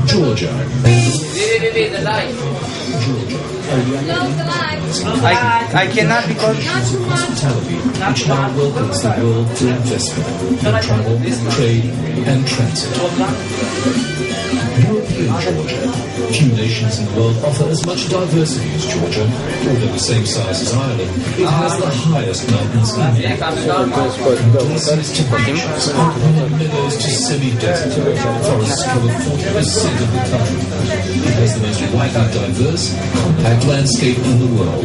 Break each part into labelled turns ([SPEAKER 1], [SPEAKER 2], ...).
[SPEAKER 1] Georgia.
[SPEAKER 2] I cannot because
[SPEAKER 1] Hospitality, which now welcomes the world for investment in travel, trade, and transit. European Georgia. Few nations in the world offer as much diversity as Georgia. Although the same size as Ireland, it has the highest mountains in the world. From glaciers to beaches, and meadows to semi-desert, forests cover 40% of the country. It has the most widely diverse, compact landscape in the world.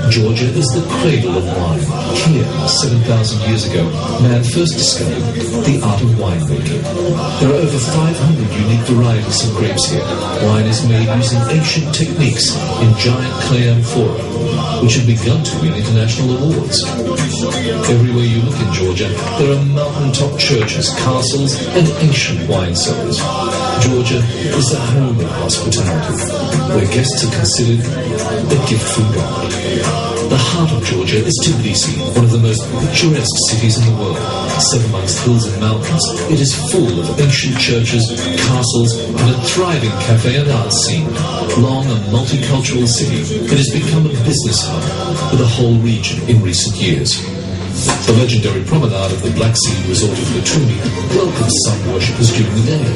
[SPEAKER 1] Georgia is the cradle of wine. Here, 7,000 years ago, man first discovered the art of winemaking. There are over 500 unique varieties of grapes here. Wine is made using ancient techniques in giant clay amphora, which have begun to win international awards. Everywhere you look in Georgia, there are mountaintop churches, castles, and ancient wine cellars. Georgia is the home of hospitality, where guests are considered a gift from God. The heart of Georgia is Tbilisi, one of the most picturesque cities in the world. Set amongst hills and mountains, it is full of ancient churches, castles, and a thriving cafe and art scene. Long a multicultural city, it has become a business hub for the whole region in recent years. The legendary promenade of the Black Sea resort of Batumi welcomes sun worshippers during the day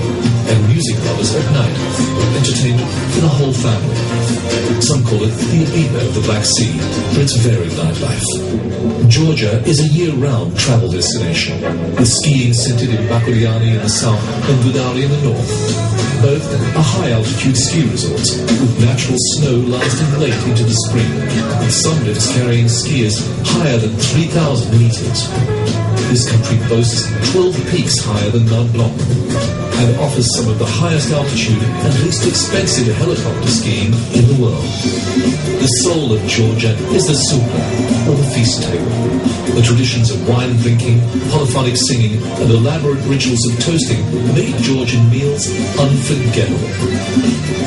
[SPEAKER 1] and music lovers at night. Entertainment for the whole family. Some call it the Ibiza of the Black Sea for its varied nightlife. Georgia is a year-round travel destination, with skiing centered in Bakuriani in the south and Gudari in the north. Both are high-altitude ski resorts, with natural snow lasting late into the spring, with some lifts carrying skiers higher than 3,000 meters. This country boasts 12 peaks higher than Mount Blanc and offers some of the highest altitude and least expensive helicopter skiing in the world. The soul of Georgia is the supla, or the feast table. The traditions of wine drinking, polyphonic singing, and elaborate rituals of toasting make Georgian meals unforgettable.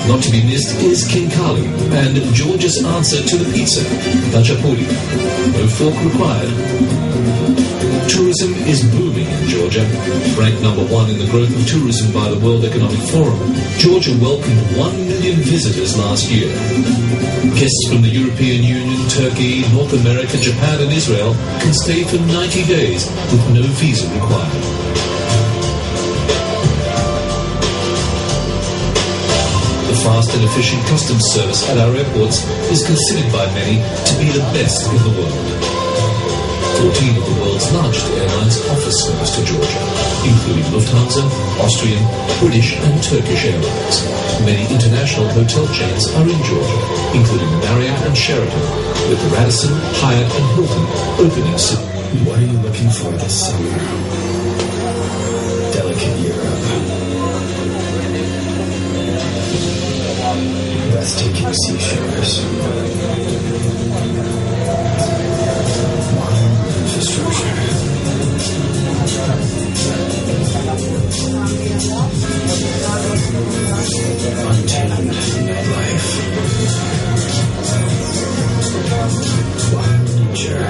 [SPEAKER 1] Not to be missed is kinkali and Georgia's answer to the pizza, khachapuri. No fork required. Tourism is booming in Georgia. Ranked number one in the growth of tourism by the World Economic Forum, Georgia welcomed 1 million visitors last year. Guests from the European Union, Turkey, North America, Japan and Israel can stay for 90 days with no visa required. The fast and efficient customs service at our airports is considered by many to be the best in the world. 14 of the world's largest airlines offer service to Georgia, including Lufthansa, Austrian, British and Turkish Airlines. Many international hotel chains are in Georgia, including Marriott and Sheraton, with the Radisson, Hyatt and Hilton opening soon.
[SPEAKER 3] What are you looking for this summer? Delicate Europe. Breathtaking seashores. Infrastructure. Untamed nightlife. Wild nature.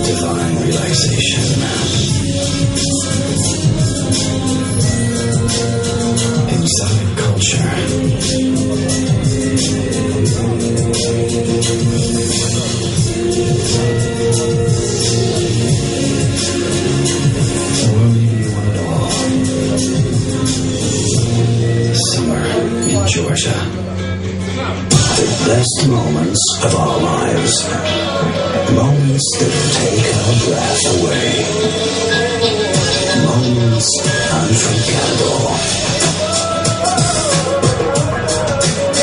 [SPEAKER 3] Divine relaxation. Exotic culture. Or maybe one at all. Summer in Georgia.
[SPEAKER 4] The best moments of our lives. Moments that take our breath away. Moments unforgettable.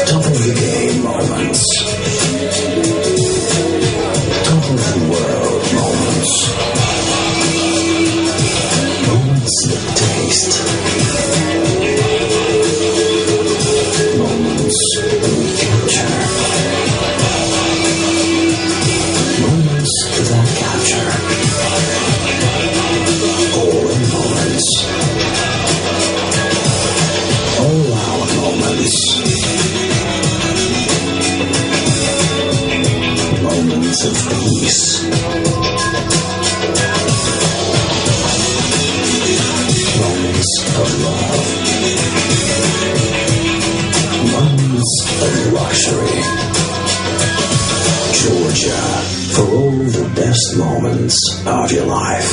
[SPEAKER 4] Top of the game moments. Top of the world moments. Moments that taste. Moments that we capture. Moments that capture. All in moments. of luxury. Georgia, for all the best moments of your life.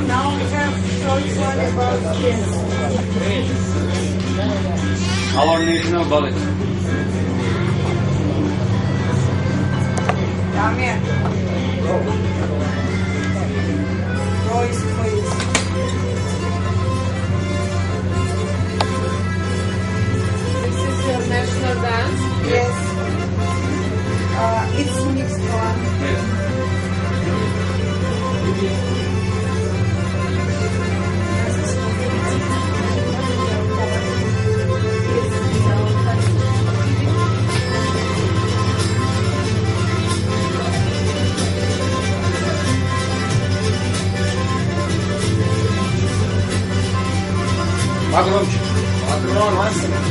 [SPEAKER 5] Now we have choice one about this.
[SPEAKER 2] Our national ballet.
[SPEAKER 5] Damien. Choice, please.
[SPEAKER 6] This is your national dance.
[SPEAKER 5] Yes. It's mixed one.
[SPEAKER 2] Погромче. Погромче. Максимум.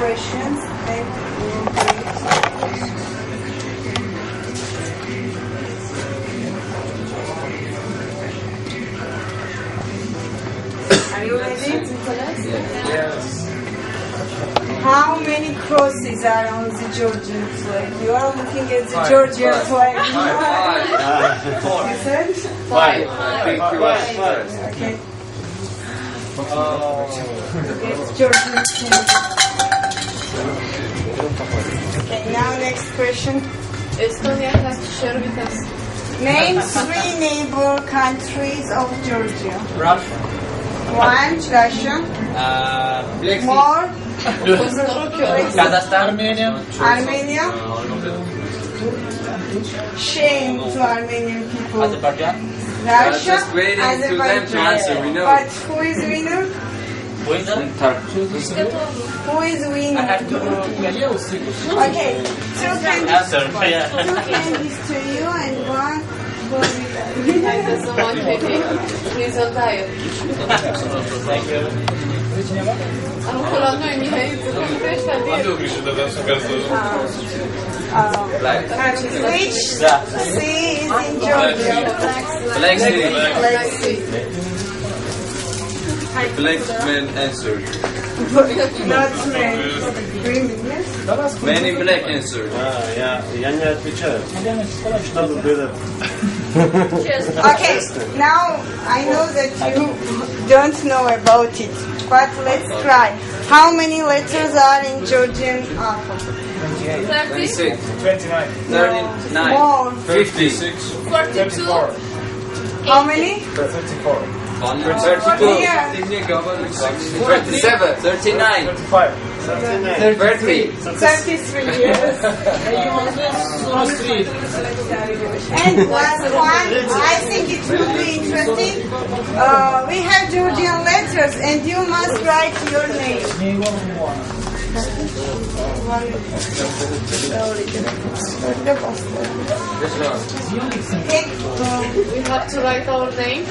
[SPEAKER 5] questions. Are you ready?
[SPEAKER 2] Yes.
[SPEAKER 5] How many crosses are on the Georgian flag? You are looking at the Georgian flag. You said?
[SPEAKER 2] Five. I think you are first.
[SPEAKER 5] Okay. It's Georgian flag. Okay, now next question.
[SPEAKER 6] Estonia has share with us.
[SPEAKER 5] Name 3 neighbor countries of Georgia.
[SPEAKER 2] Russia.
[SPEAKER 5] 1, Russia.
[SPEAKER 2] Black Sea.
[SPEAKER 5] More.
[SPEAKER 2] Kazakhstan.
[SPEAKER 5] Armenia. Shame to Armenian people.
[SPEAKER 2] Azerbaijan.
[SPEAKER 5] Russia,
[SPEAKER 2] Just waiting to them to answer, we know.
[SPEAKER 5] But who is winner?
[SPEAKER 6] İşte bu.
[SPEAKER 5] Who is winner? Okay, 2 candies. 2 candies to you and 1 for me.
[SPEAKER 6] Thank you so much, Betty. Please don't die. Am curat noi, Mihai, să crește
[SPEAKER 5] Which sea is in Georgia?
[SPEAKER 2] Black Sea.
[SPEAKER 5] Black Sea.
[SPEAKER 2] Black man answered.
[SPEAKER 5] Not many. Women, yes?
[SPEAKER 2] Many black answered.
[SPEAKER 7] Я не отвечаю. Что тут было?
[SPEAKER 5] Okay, now I know that you don't know about it, but let's try. How many letters are in Georgian alphabet?
[SPEAKER 2] 26.
[SPEAKER 7] 29.
[SPEAKER 2] 39.
[SPEAKER 5] More.
[SPEAKER 2] 56.
[SPEAKER 6] 42.
[SPEAKER 5] How many?
[SPEAKER 7] 34.
[SPEAKER 2] 32.
[SPEAKER 5] Yeah.
[SPEAKER 2] 37. 39.
[SPEAKER 7] 35.
[SPEAKER 2] 30.
[SPEAKER 5] 33 years. And last one, I think it will be interesting. We have Georgian letters and you must write your name.
[SPEAKER 6] We have to write our name.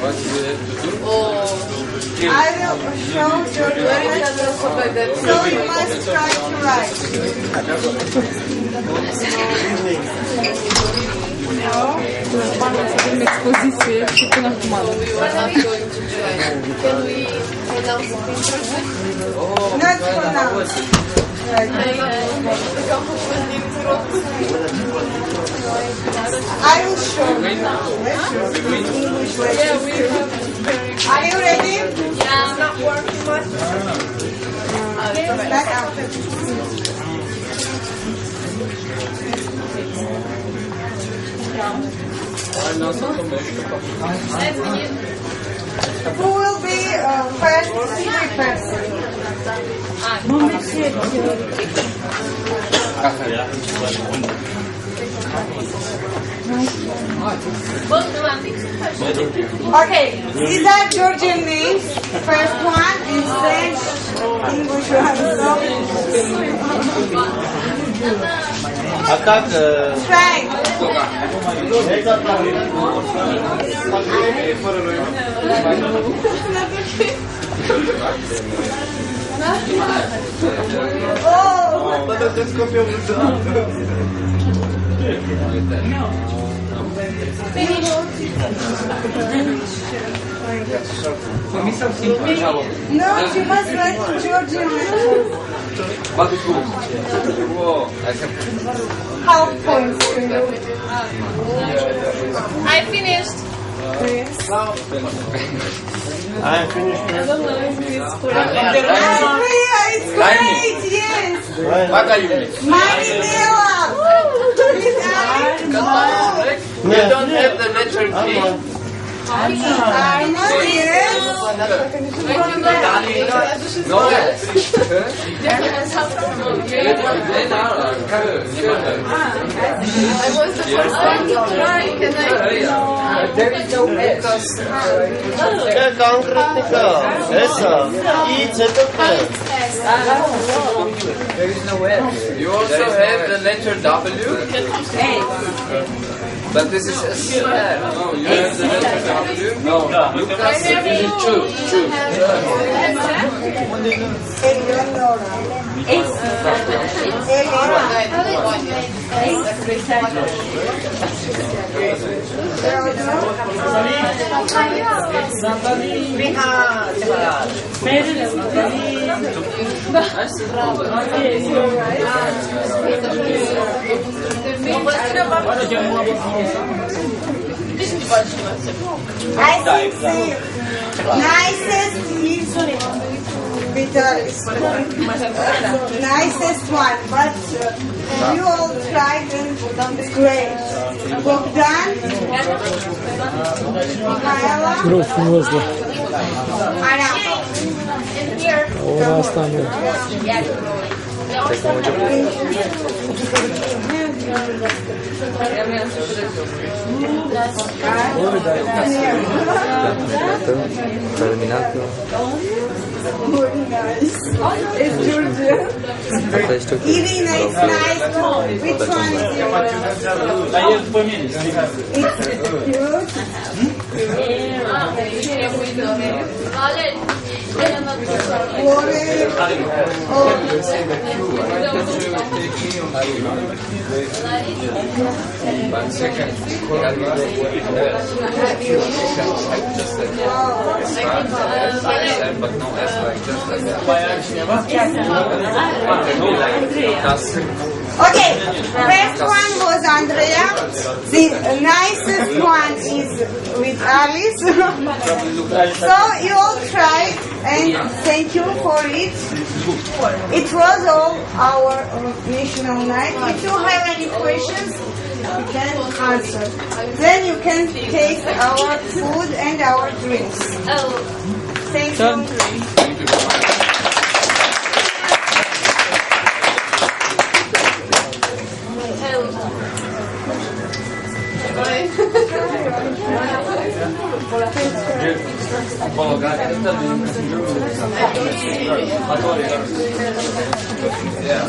[SPEAKER 2] What do you have to do?
[SPEAKER 6] Oh,
[SPEAKER 5] I will show Georgian
[SPEAKER 6] where is
[SPEAKER 5] letters.
[SPEAKER 6] the alphabet that
[SPEAKER 5] So you must try to write.
[SPEAKER 6] we were not going to try? Can we pronounce it in Turkish?
[SPEAKER 5] Not for now. I will show you letters, English
[SPEAKER 6] Yeah, we
[SPEAKER 5] letters.
[SPEAKER 6] have.
[SPEAKER 5] Are you ready?
[SPEAKER 6] Yeah, not working much.
[SPEAKER 5] Back after. Who will be first three person? Okay, these are Georgian names. First one is then English one.
[SPEAKER 7] А как...
[SPEAKER 5] Try. No, you must write Georgian letters. Half points to you.
[SPEAKER 6] I finished.
[SPEAKER 5] Yes.
[SPEAKER 7] I'm finished.
[SPEAKER 6] I don't know if it's correct.
[SPEAKER 5] It's great, yes.
[SPEAKER 2] What are you?
[SPEAKER 5] Manila.
[SPEAKER 2] You don't have the letter T.
[SPEAKER 5] Yes.
[SPEAKER 2] No.
[SPEAKER 6] I was the first one to try. Can I?
[SPEAKER 2] There is no S.
[SPEAKER 7] Конкретника. Эса. И ЦТП.
[SPEAKER 2] There is no S. You also have the letter W. But this is a square. No, you have the letter W. No, Lucas, this is two.
[SPEAKER 5] I think the nicest is nicest one, but you all tried and it's great. Bogdan, Mihaela, Ana.
[SPEAKER 8] Ora asta nu.
[SPEAKER 9] Terminato.
[SPEAKER 5] It's Georgia. Irina is nice too. Which one is yours?
[SPEAKER 2] But no S like just like that.
[SPEAKER 5] Okay, first one was Andrea. The nicest one is with Alice. So you all tried, and thank you for it. It was all our national night. If you have any questions, you can answer. Then you can taste our food and our drinks. Thank you.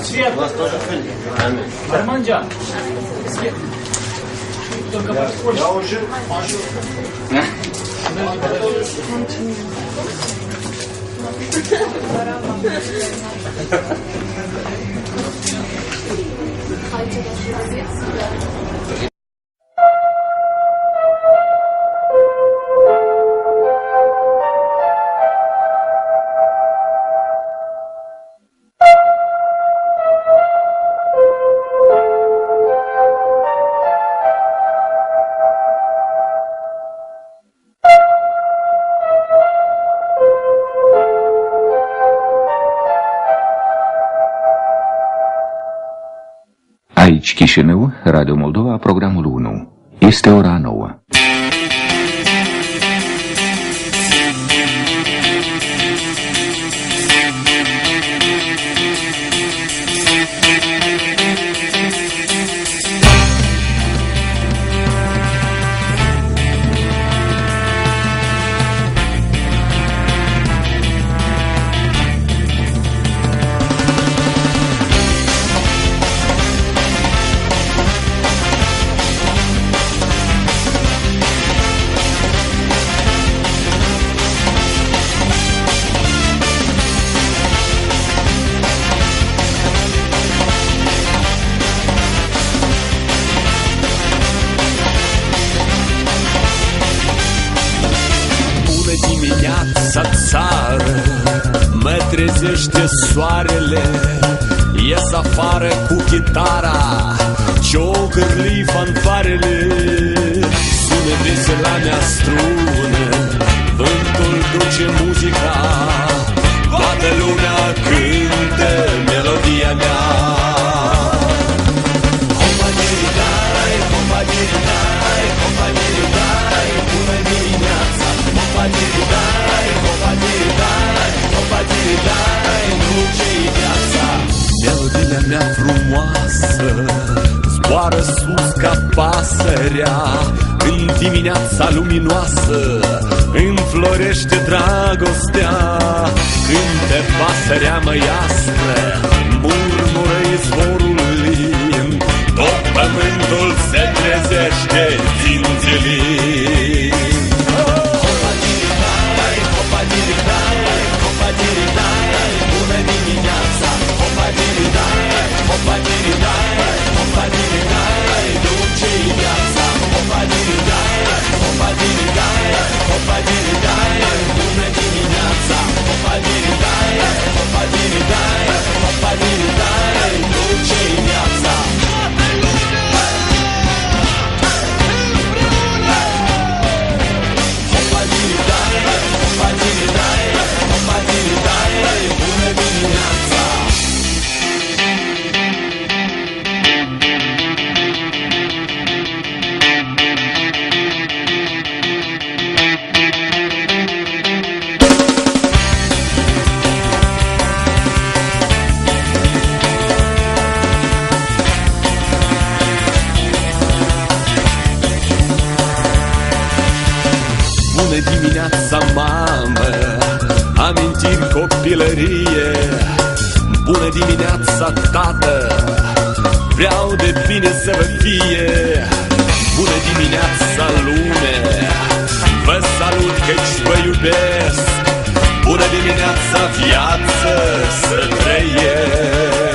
[SPEAKER 7] Свет вас тоже хранит. Арманджан. Свет. Только я уже машу.
[SPEAKER 10] Aici Chișinău, Radio Moldova, programul 1. Este ora 9.
[SPEAKER 11] Mă trezește soarele, ies afară cu chitara, ciocârli fanfarele, sună vesela mea strună, vântul duce muzica, toată lumea cântă melodia mea. Companiei, companiei, companiei, bună dimineața, companiei, nu-ce-i viața. Melodia mea frumoasă zboară sus ca pasărea, în dimineața luminoasă înflorește dragostea. Cântă pasărea măiastră, murmură izvorul lin, tot pământul se trezește din zilii. Bună dimineața, hopa diri-dai, hopa diri-dai, hopa diri-dai, dulce-i viața, hopa diri-dai, hopa diri-dai, hopa diri-dai, bună dimineața, hopa diri-dai, hopa diri-dai, hopa diri-dai, dulce-i viața. Hopa diri-dai, hopa diri-dai, hopa diri-dai, bună dimineața. Bună dimineața, mamă, amintiri copilărie. Bună dimineața, tată, vreau de bine să vă fie. Bună dimineața, lume, vă salut căci vă iubesc. Bună dimineața, viață, să trăiesc.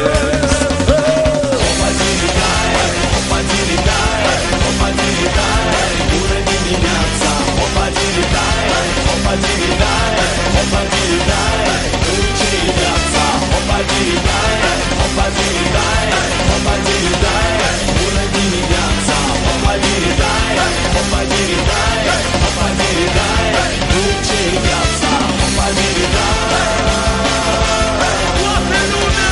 [SPEAKER 11] Hopa diri-dai, hopa diri-dai, hopa diri-dai, bună dimineața. Hopa diri-dai, hopa diri-dai, hopa diri-dai, dulce-i viața. Hopa diri-dai, hopa diri-dai, hopa diri-dai, bună dimineața. Hopa diri-dai, hopa diri-dai, hopa diri-dai, dulce-i viața. Hopa diri-dai. Toată lumea!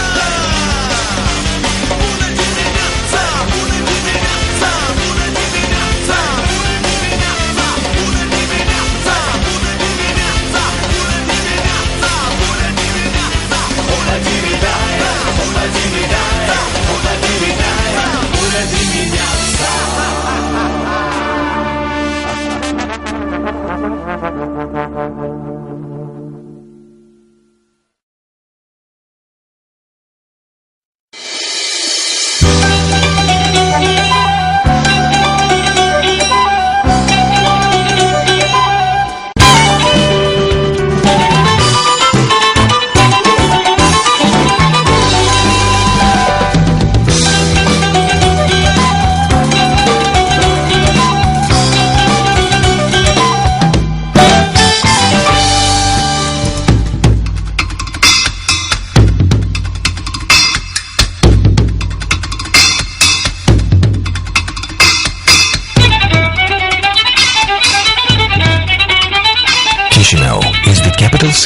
[SPEAKER 11] Bună dimineața, bună dimineața, bună dimineața, bună dimineața, bună dimineața, bună dimineața, bună dimineața, bună dimineața. Hopa diri-dai, hopa diri-dai, hopa diri-dai, bună dimineața.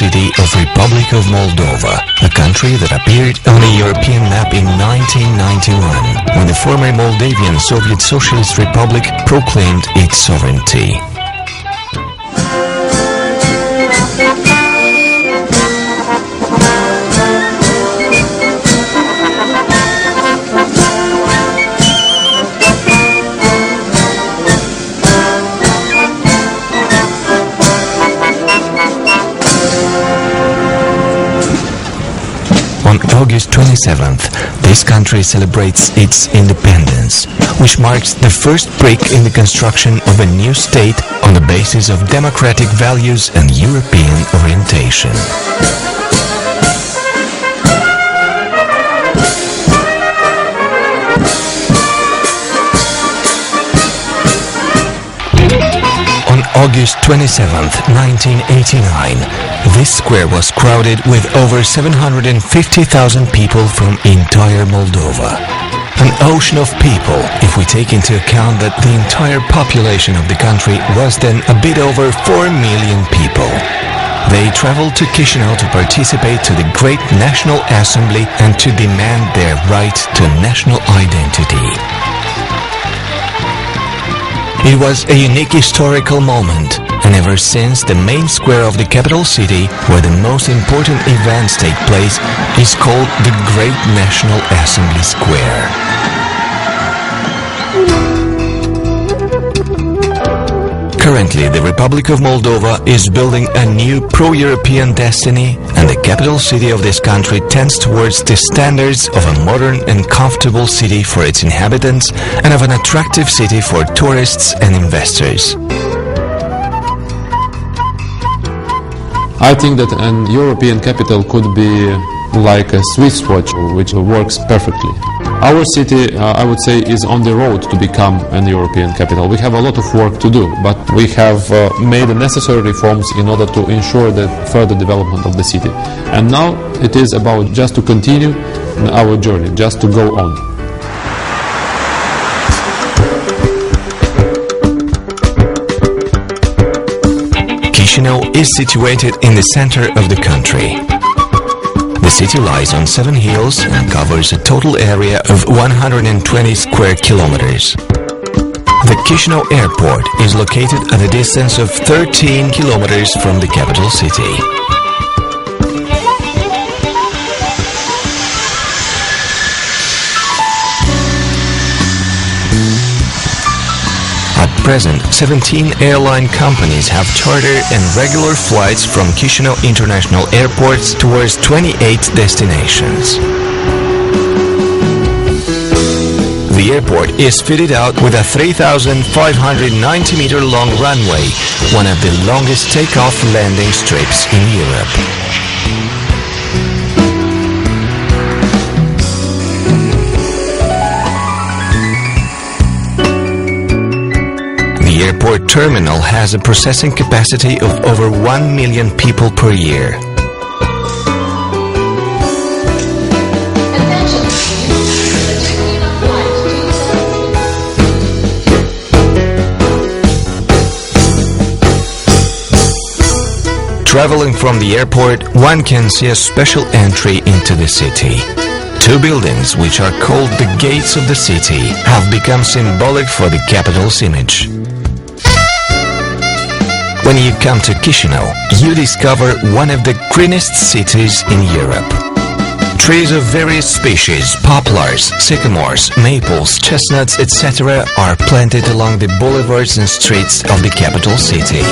[SPEAKER 9] City of Republic of Moldova, a country that appeared on a European map in 1991, when the former Moldavian Soviet Socialist Republic proclaimed its sovereignty. On August 27th, this country celebrates its independence, which marks the first brick in the construction of a new state on the basis of democratic values and European orientation. On August 27th, 1989, this square was crowded with over 750,000 people from entire Moldova. An ocean of people, if we take into account that the entire population of the country was then a bit over 4 million people. They traveled to Chisinau to participate to the Great National Assembly and to demand their right to national identity. It was a unique historical moment, and ever since the main square of the capital city, where the most important events take place, is called the Great National Assembly Square. Currently, the Republic of Moldova is building a new pro-European destiny, and the capital city of this country tends towards the standards of a modern and comfortable city for its inhabitants and of an attractive city for tourists and investors.
[SPEAKER 8] I think that an European capital could be like a Swiss watch, which works perfectly. Our city, I would say, is on the road to become an European capital. We have a lot of work to do, but we have made the necessary reforms in order to ensure the further development of the city. And now it is about just to continue our journey, just to go on.
[SPEAKER 9] Chișinău is situated in the center of the country. The city lies on 7 hills and covers a total area of 120 square kilometers. The Chișinău airport is located at a distance of 13 kilometers from the capital city. At present, 17 airline companies have charter and regular flights from Chișinău International Airports towards 28 destinations. The airport is fitted out with a 3,590-meter long runway, one of the longest takeoff landing strips in Europe. The airport terminal has a processing capacity of over 1 million people per year. Traveling from the airport, one can see a special entry into the city. 2 buildings, which are called the gates of the city, have become symbolic for the capital's image. When you come to Chișinău, you discover one of the greenest cities in Europe. Trees of various species, poplars, sycamores, maples, chestnuts, etc. are planted along the boulevards and streets of the capital city.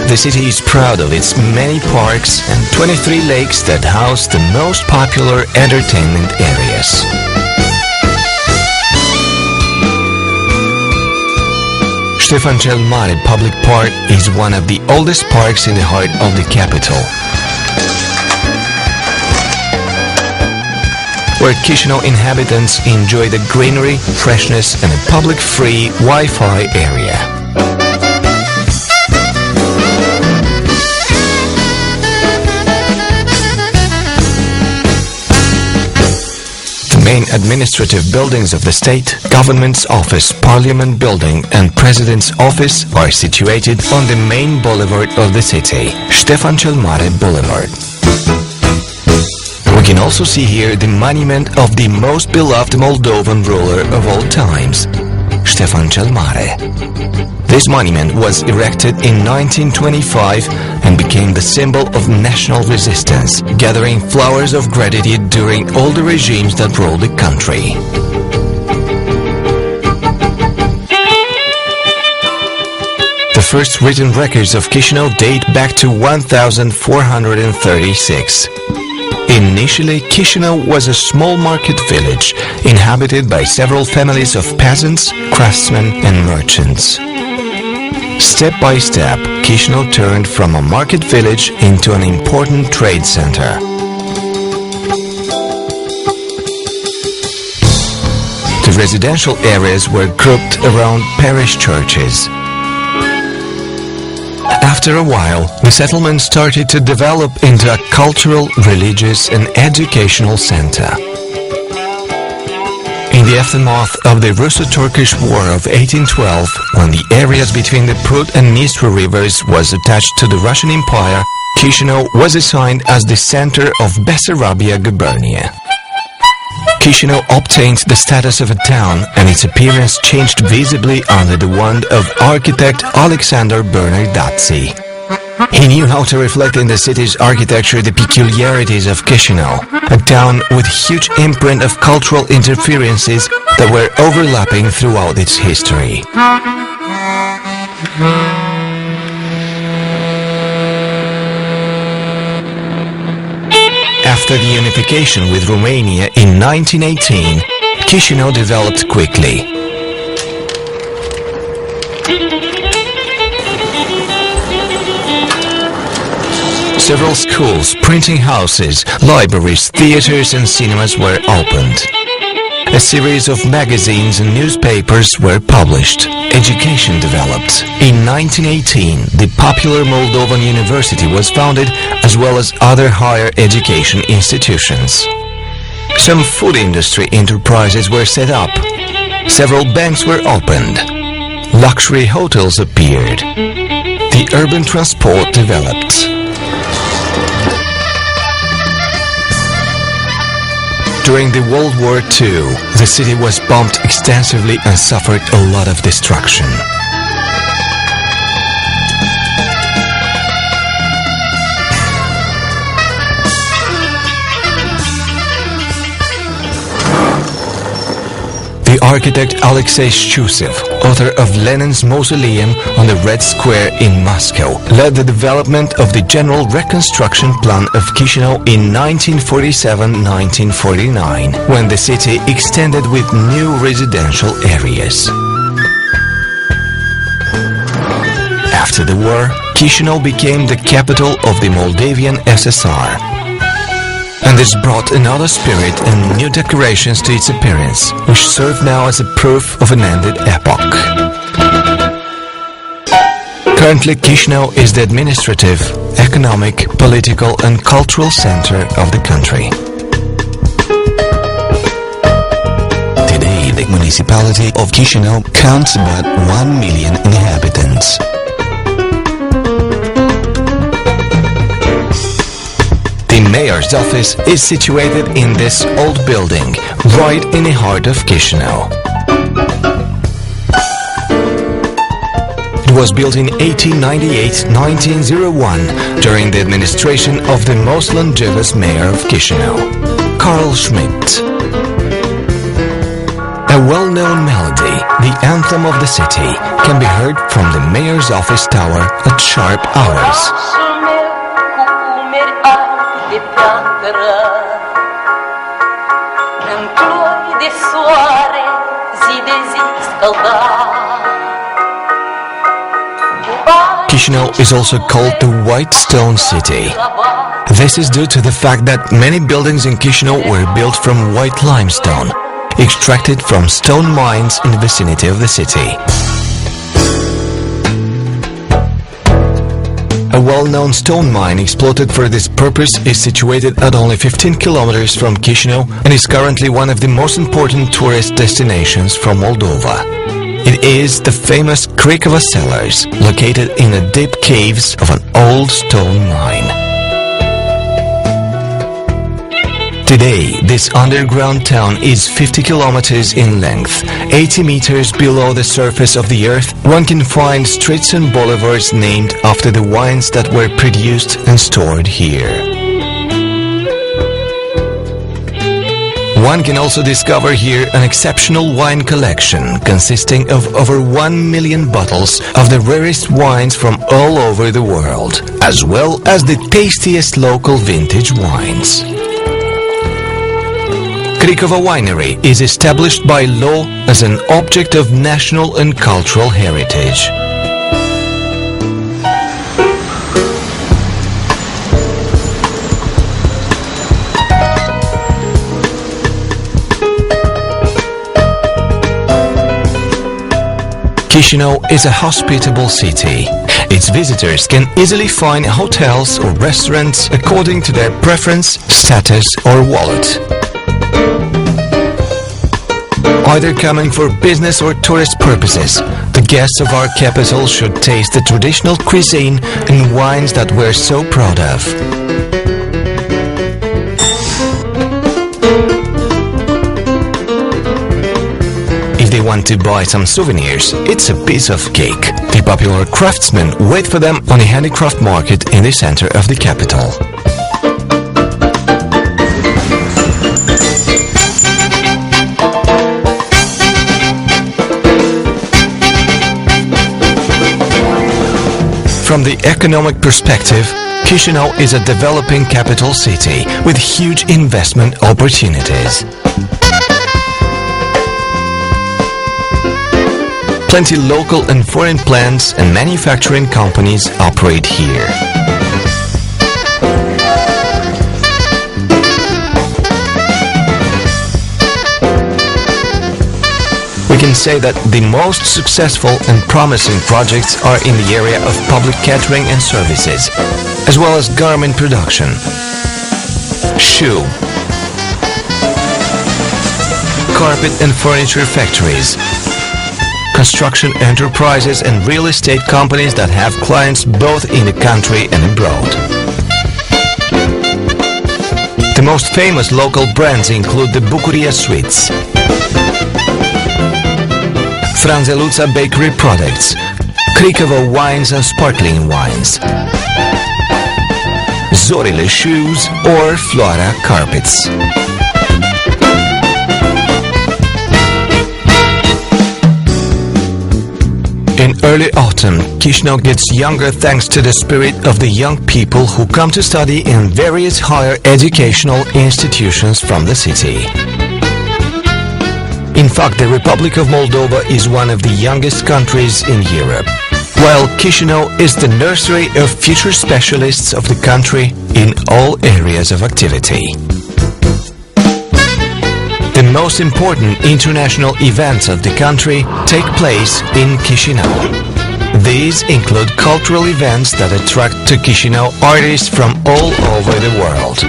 [SPEAKER 9] The city is proud of its many parks and 23 lakes that house the most popular entertainment areas. Ștefan cel Mare Public Park is one of the oldest parks in the heart of the capital, where Chișinău inhabitants enjoy the greenery, freshness and a public-free Wi-Fi area. Main administrative buildings of the state, government's office, parliament building and president's office are situated on the main boulevard of the city, Ștefan cel Mare Boulevard. We can also see here the monument of the most beloved Moldovan ruler of all times, Ștefan cel Mare. This monument was erected in 1925 and became the symbol of national resistance, gathering flowers of gratitude during all the regimes that ruled the country. The first written records of Chișinău date back to 1436. Initially, Chișinău was a small market village inhabited by several families of peasants, craftsmen and merchants. Step by step, Chișinău turned from a market village into an important trade center. The residential areas were grouped around parish churches. After a while, the settlement started to develop into a cultural, religious and educational center. In the aftermath of the Russo-Turkish War of 1812, when the areas between the Prut and Dnistru rivers was attached to the Russian Empire, Chișinău was assigned as the center of Bessarabia gubernia. Chișinău obtained the status of a town and its appearance changed visibly under the wand of architect Alexander Bernardazzi. He knew how to reflect in the city's architecture the peculiarities of Chisinau, a town with huge imprint of cultural interferences that were overlapping throughout its history. After the unification with Romania in 1918, Chisinau developed quickly. Several schools, printing houses, libraries, theaters and cinemas were opened. A series of magazines and newspapers were published. Education developed. In 1918, the popular Moldovan University was founded, as well as other higher education institutions. Some food industry enterprises were set up. Several banks were opened. Luxury hotels appeared. The urban transport developed. During the World War II, the city was bombed extensively and suffered a lot of destruction. The architect Alexei Shchusev, author of Lenin's Mausoleum on the Red Square in Moscow, led the development of the General Reconstruction Plan of Chisinau in 1947-1949, when the city extended with new residential areas. After the war, Chisinau became the capital of the Moldavian SSR. And this brought another spirit and new decorations to its appearance, which serve now as a proof of an ended epoch. Currently, Chisinau is the administrative, economic, political and cultural center of the country.
[SPEAKER 12] Today, the municipality of Chisinau counts about 1 million inhabitants.
[SPEAKER 9] The mayor's office is situated in this old building, right in the heart of Chisinau. It was built in 1898-1901 during the administration of the most longevous mayor of Chisinau, Karl Schmidt. A well-known melody, the anthem of the city, can be heard from the mayor's office tower at sharp hours. Chisinau is also called the White Stone City. This is due to the fact that many buildings in Chisinau were built from white limestone, extracted from stone mines in the vicinity of the city. A well-known stone mine exploited for this purpose is situated at only 15 kilometers from Chisinau and is currently one of the most important tourist destinations from Moldova. It is the famous Cricova Cellars, located in the deep caves of an old stone mine. Today, this underground town is 50 kilometers in length. 80 meters below the surface of the earth, one can find streets and boulevards named after the wines that were produced and stored here. One can also discover here an exceptional wine collection consisting of over 1 million bottles of the rarest wines from all over the world, as well as the tastiest local vintage wines. Cricova Winery is established by law as an object of national and cultural heritage. Chisinau is a hospitable city. Its visitors can easily find hotels or restaurants according to their preference, status or wallet. Either coming for business or tourist purposes, the guests of our capital should taste the traditional cuisine and wines that we're so proud of. If they want to buy some souvenirs, it's a piece of cake. The popular craftsmen wait for them on a handicraft market in the center of the capital. From the economic perspective, Chisinau is a developing capital city with huge investment opportunities. Plenty local and foreign plants and manufacturing companies operate here. We can say that the most successful and promising projects are in the area of public catering and services, as well as garment production, shoe, carpet and furniture factories, construction enterprises and real estate companies that have clients both in the country and abroad. The most famous local brands include the Bucuria Sweets, Franzeluța bakery products, Krikovo wines and sparkling wines, Zorile shoes or Flora carpets. In early autumn, Chisinau gets younger thanks to the spirit of the young people who come to study in various higher educational institutions from the city. In fact, the Republic of Moldova is one of the youngest countries in Europe, while Chisinau is the nursery of future specialists of the country in all areas of activity. The most important international events of the country take place in Chisinau. These include cultural events that attract to Chisinau artists from all over the world.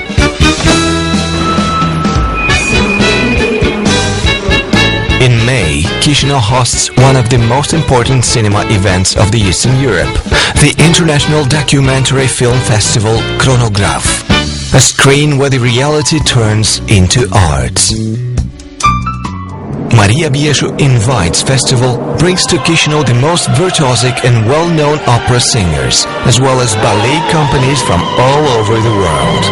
[SPEAKER 9] In May, Chisinau hosts one of the most important cinema events of the Eastern Europe, the International Documentary Film Festival Chronograph, a screen where the reality turns into art. Maria Bieshu Invites Festival brings to Chisinau the most virtuosic and well-known opera singers, as well as ballet companies from all over the world.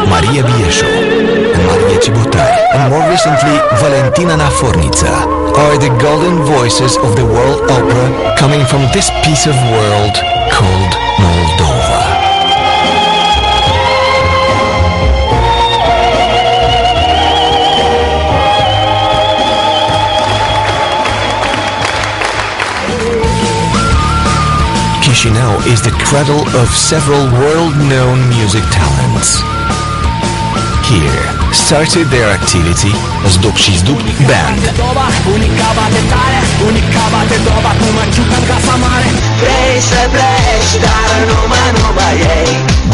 [SPEAKER 9] Maria Bieshu and Maria Cibotai, and more recently Valentina Nafornica, are the golden voices of the world opera coming from this piece of world called Moldova. Chisinau is the cradle of several world-known music talents. Here started their activity as Duc și Zduc Band.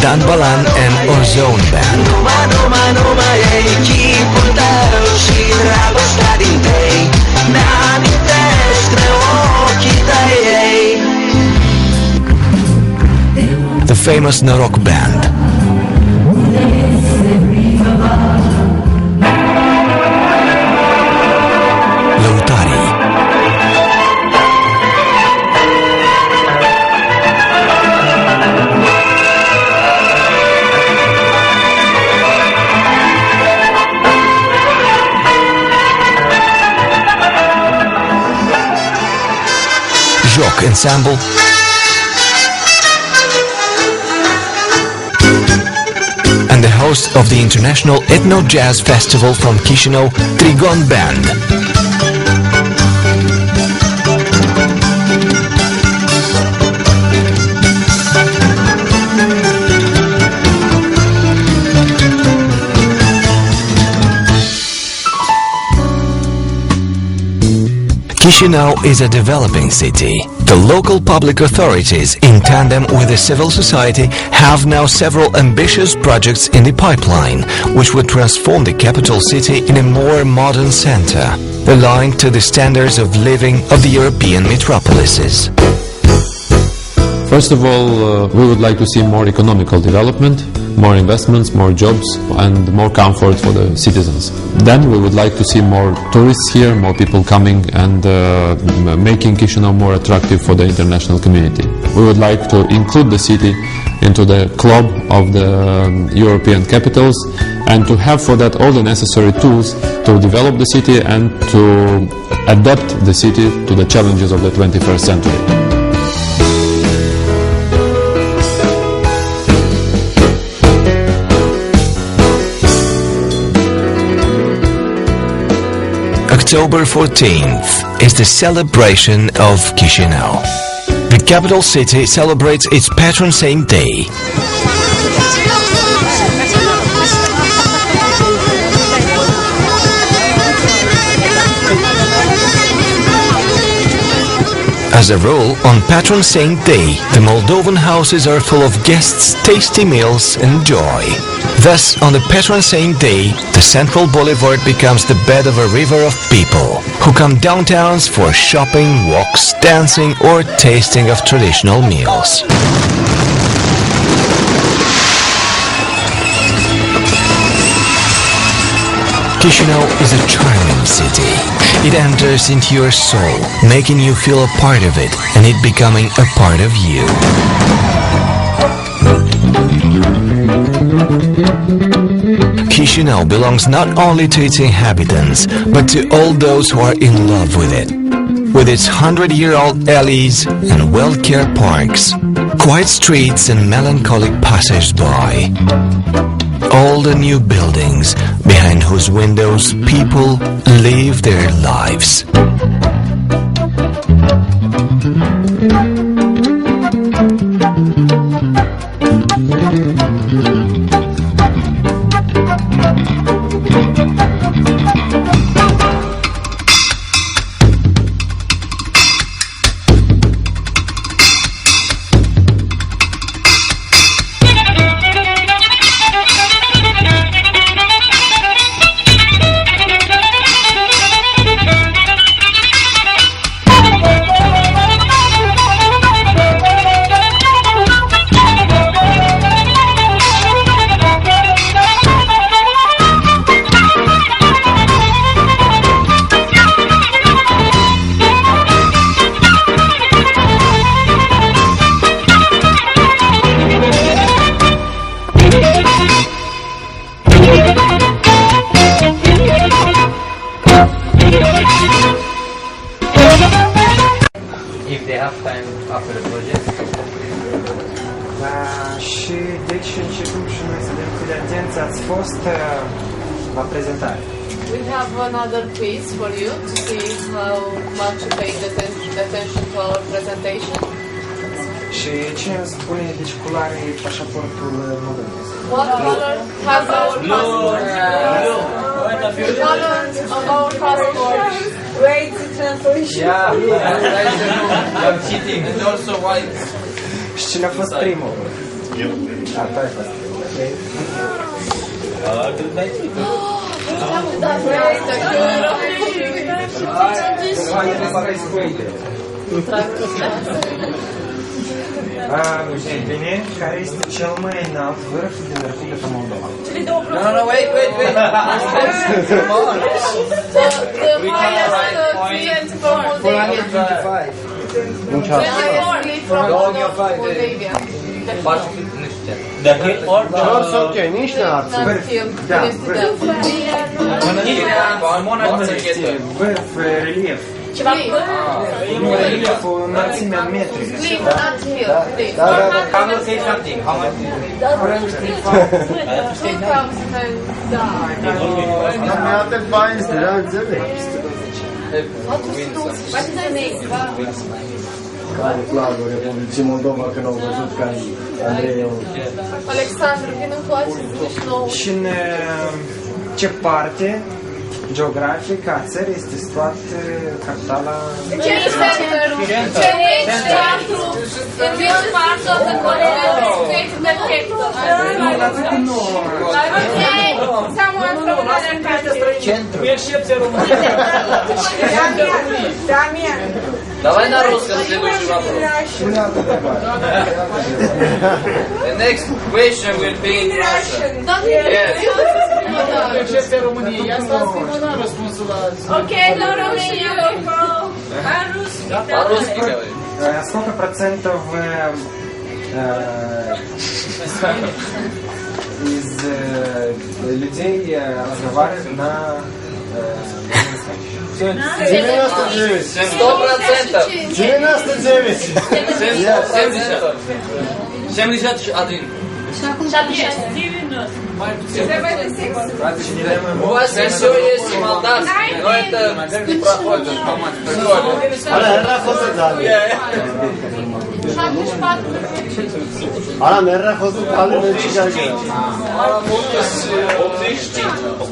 [SPEAKER 9] Dan Balan and Ozone Band. The famous Noroc Band. Lăutari. Joc Ensemble. And the host of the International Ethno Jazz Festival from Chisinau, Trigon Band. Chisinau is a developing city. The local public authorities, in tandem with the civil society, have now several ambitious projects in the pipeline, which would transform the capital city in a more modern center, aligned to the standards of living of the European metropolises.
[SPEAKER 8] First of all, we would like to see more economical development. more investments, more jobs, and more comfort for the citizens. Then we would like to see more tourists here, more people coming and making Chișinău more attractive for the international community. We would like to include the city into the club of the European capitals and to have for that all the necessary tools to develop the city and to adapt the city to the challenges of the 21st century.
[SPEAKER 9] October 14th is the celebration of Chișinău. The capital city celebrates its patron saint day. As a rule, on Patron Saint Day, the Moldovan houses are full of guests, tasty meals and joy. Thus, on the Patron Saint Day, the central boulevard becomes the bed of a river of people who come downtowns for shopping, walks, dancing or tasting of traditional meals. Chișinău is a charming city. It enters into your soul, making you feel a part of it, and it becoming a part of you. Chișinău belongs not only to its inhabitants, but to all those who are in love with it. With its 100-year-old alleys and well-cared parks, quiet streets and melancholic passers-by. All the new buildings behind whose windows people live their lives.
[SPEAKER 2] If they have time after the project.
[SPEAKER 13] Și deci începem și noi să vedem cât de atenți ați fost la prezentare.
[SPEAKER 6] We have another quiz for you to see how much you paid attention to our presentation.
[SPEAKER 13] Și cine îmi spune deci culoare e pașaportul moldovez?
[SPEAKER 6] What color has our passport? The color of our passport.
[SPEAKER 5] Wait, the translation.
[SPEAKER 2] I'm cheating. It's also white.
[SPEAKER 13] Și cine a fost primul?
[SPEAKER 2] Eu.
[SPEAKER 13] Tu ai fost Bine, care este cel mai înalt vârf din Republica Moldova?
[SPEAKER 2] No, wait. Come on.
[SPEAKER 6] The highest point from Moldavia. 24 from Moldavia.
[SPEAKER 7] The hill or the...
[SPEAKER 13] Jos, ok, nici n-ați. Vârf, relief. Nu, relieful, înălțimea metri.
[SPEAKER 6] Cliff, not hill. Cliff.
[SPEAKER 2] I will say something. How much?
[SPEAKER 6] 2,000.
[SPEAKER 13] Alte bani, era înțeleg.
[SPEAKER 6] What is the name?
[SPEAKER 13] Care flagul Republicii Moldova când au văzut ca Andrei.
[SPEAKER 6] Alexandru, vin încoace, zici nou.
[SPEAKER 13] Și în ce parte geografică a țării este situat capitala?
[SPEAKER 6] Ce center? Ce centru? In which part of the continent is located the capital? Okay, someone from another country.
[SPEAKER 7] Centru. Cu excepția României.
[SPEAKER 5] Damian.
[SPEAKER 2] Давай на русском следующий вопрос. The next question will be in Russian. Yes.
[SPEAKER 7] Честь Румынии. Я стал на răspunsul la...
[SPEAKER 6] Окей, на România.
[SPEAKER 2] По-русски говори.
[SPEAKER 13] Сколько процентов из людей разговаривают на
[SPEAKER 2] 100%.
[SPEAKER 14] 99.
[SPEAKER 2] 71. У вас еще есть и молдавский, но это не проходит в школе.
[SPEAKER 14] Ana merre fost calul în Chicago.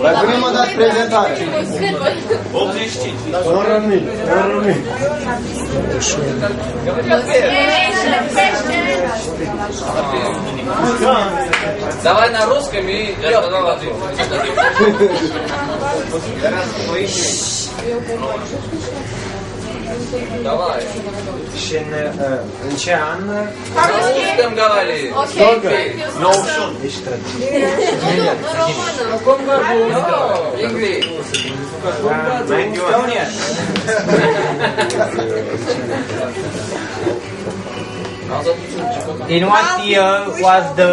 [SPEAKER 14] La prima dată prezentare.
[SPEAKER 2] 85.
[SPEAKER 14] În român.
[SPEAKER 2] Давай на русском и я сказал один. Давай.
[SPEAKER 13] În ce an?
[SPEAKER 2] На русском говори. English.
[SPEAKER 15] In what year was the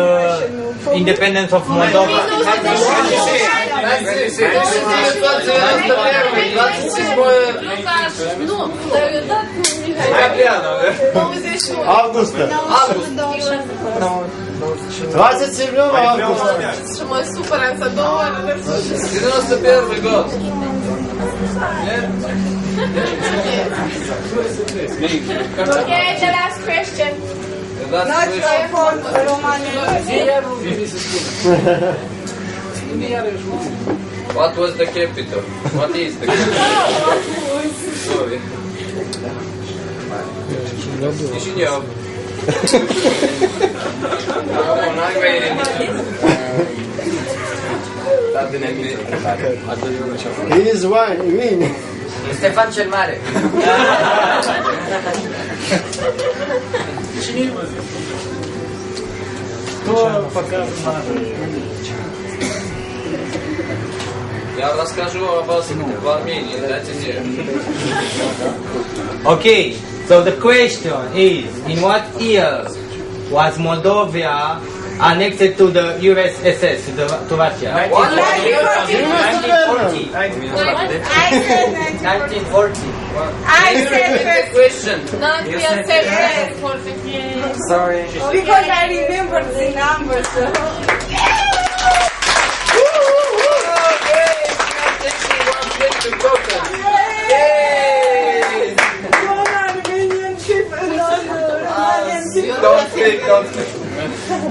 [SPEAKER 15] independence of Moldova?
[SPEAKER 14] Августа. 27 августа.
[SPEAKER 6] Mă supărăm să două ori.
[SPEAKER 2] 91 год.
[SPEAKER 6] Okay, the last question.
[SPEAKER 5] Not for Romania.
[SPEAKER 2] What was the capital? What is the capital? Sorry. Chișinău.
[SPEAKER 14] He is win.
[SPEAKER 15] Ștefan cel Mare.
[SPEAKER 2] Я расскажу об вас в Армении, дайте мне.
[SPEAKER 15] Okay, so the question is, in what year was Moldova annexed to the USSR, to Russia? 1940. 1940.
[SPEAKER 5] I said first
[SPEAKER 2] question.
[SPEAKER 6] Not yet said perfect.
[SPEAKER 13] Sorry.
[SPEAKER 5] Because I remember the numbers.
[SPEAKER 2] Don't speak.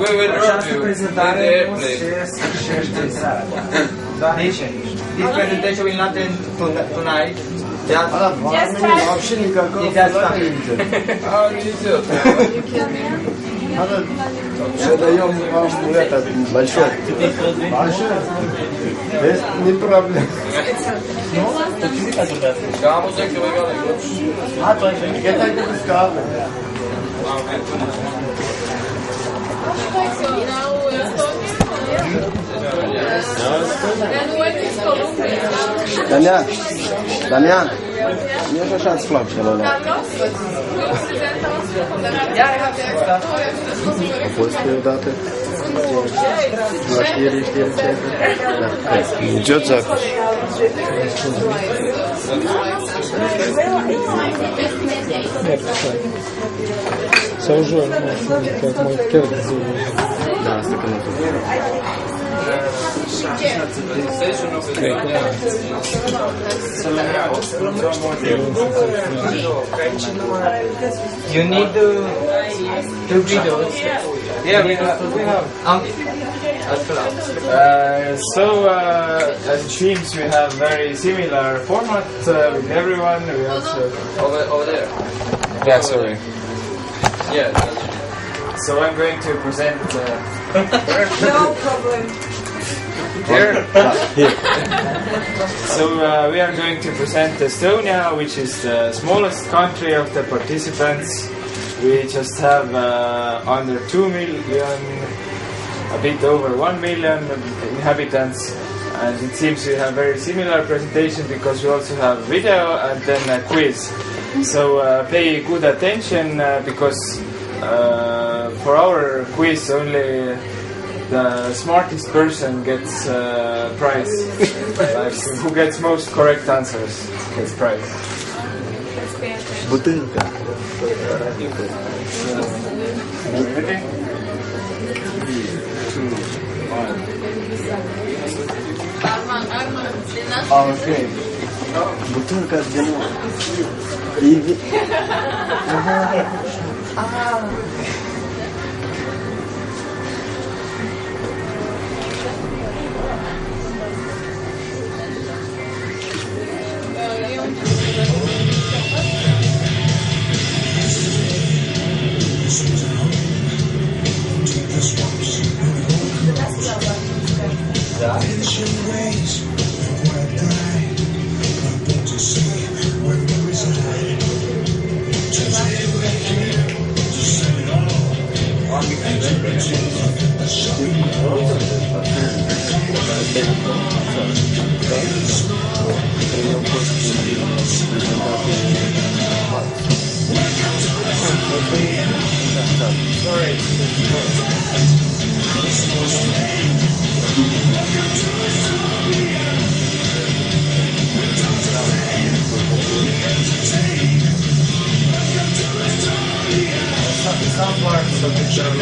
[SPEAKER 2] We will drop you in the airplane.
[SPEAKER 15] This presentation will not end tonight. Just
[SPEAKER 14] Вообще никакого. Все даем вам этот большой. Без не проблем.
[SPEAKER 2] Кому закрывали?
[SPEAKER 14] Это не сказано. Damian, nu ești așa îți plac celălalt. A fost odată? La știri ce? Da. Nicio țacă. Sau jur, как мой керк зовут. Да, asta că nu
[SPEAKER 15] You need two videos. Yeah, we have.
[SPEAKER 16] As streams, we have very similar format with everyone. We also
[SPEAKER 2] over there.
[SPEAKER 16] Yeah, sorry.
[SPEAKER 2] Yeah.
[SPEAKER 16] So I'm going to present.
[SPEAKER 5] No problem.
[SPEAKER 16] Here? So we are going to present Estonia, which is the smallest country of the participants. We just have under 2 million, a bit over 1 million inhabitants. And it seems we have very similar presentation because we also have video and then a quiz. So pay good attention because for our quiz only the smartest person gets prize. Like who gets most correct answers gets prize.
[SPEAKER 14] Бутылка.
[SPEAKER 16] Ready? 2, 1. Okay.
[SPEAKER 14] Бутылка с вином. И...
[SPEAKER 16] Some parts of it are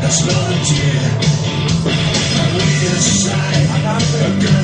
[SPEAKER 11] That's not a tear. My way inside, a girl.